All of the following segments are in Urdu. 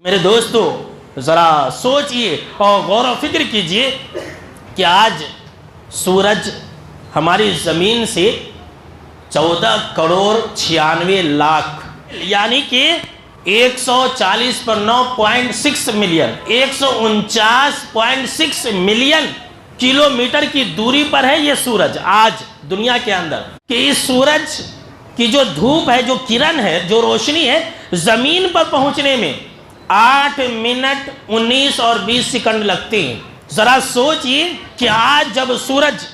میرے دوستو ذرا سوچئے اور غور و فکر کیجئے کہ آج سورج ہماری زمین سے 14 کروڑ 96 لاکھ یعنی کہ 140 پر 9.6 ملین 149.6 ملین کلومیٹر کی دوری پر ہے یہ سورج آج دنیا کے اندر کہ اس سورج کی جو دھوپ ہے جو کرن ہے جو روشنی ہے زمین پر پہنچنے میں 8 منٹ 19 اور 20 سیکنڈ لگتے ہیں۔ ذرا سوچئے کہ آج جب سورج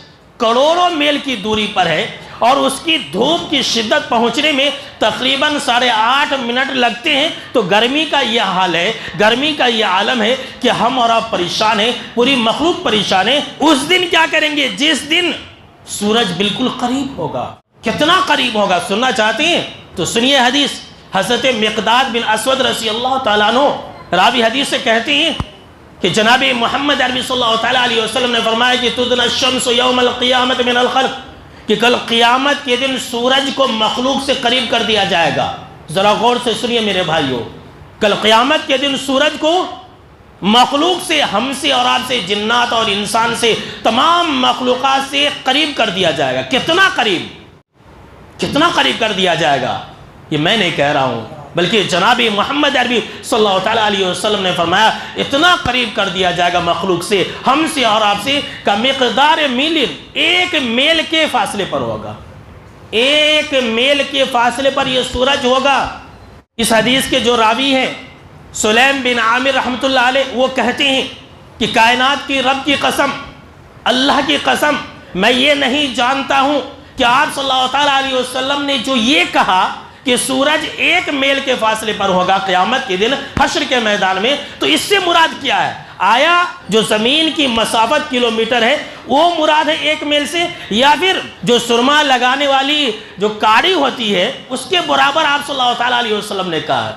کروڑوں میل کی دوری پر ہے اور اس کی دھوپ کی شدت پہنچنے میں تقریباً 8.5 منٹ لگتے ہیں تو گرمی کا یہ حال ہے، گرمی کا یہ عالم ہے کہ ہم اور آپ پریشان ہیں، پوری مخلوق پریشان ہے۔ اس دن کیا کریں گے جس دن سورج بالکل قریب ہوگا؟ کتنا قریب ہوگا سننا چاہتے ہیں تو سنیے حدیث۔ حضرت مقداد بن اسود رضی اللہ تعالیٰ عنہ راوی حدیث سے کہتے ہیں کہ جناب محمد عربی صلی اللہ تعالیٰ علیہ وسلم نے فرمایا کہ تدنی الشمس یوم القیامت من الخلق کہ کل قیامت کے دن سورج کو مخلوق سے قریب کر دیا جائے گا۔ ذرا غور سے سنیے میرے بھائیو، کل قیامت کے دن سورج کو مخلوق سے، ہم سے اور آپ سے، جنات اور انسان سے، تمام مخلوقات سے قریب کر دیا جائے گا۔ کتنا قریب کر دیا جائے گا یہ میں نہیں کہہ رہا ہوں بلکہ جناب محمد عربی صلی اللہ تعالیٰ علیہ وسلم نے فرمایا اتنا قریب کر دیا جائے گا مخلوق سے، ہم سے اور آپ سے کا مقدار میل، 1 میل کے فاصلے پر ہوگا، 1 میل کے فاصلے پر یہ سورج ہوگا۔ اس حدیث کے جو راوی ہیں سلیم بن عامر رحمۃ اللہ علیہ وہ کہتے ہیں کہ کائنات کی رب کی قسم، اللہ کی قسم، میں یہ نہیں جانتا ہوں کہ آپ صلی اللہ تعالیٰ علیہ وسلم نے جو یہ کہا کہ سورج 1 میل کے فاصلے پر ہوگا قیامت کے دن حشر کے میدان میں، تو اس سے مراد کیا ہے؟ آیا جو زمین کی مسافت کلومیٹر ہے وہ مراد ہے 1 میل سے، یا پھر جو سرما لگانے والی جو کاڑی ہوتی ہے اس کے برابر آپ صلی اللہ تعالیٰ علیہ وسلم نے کہا ہے؟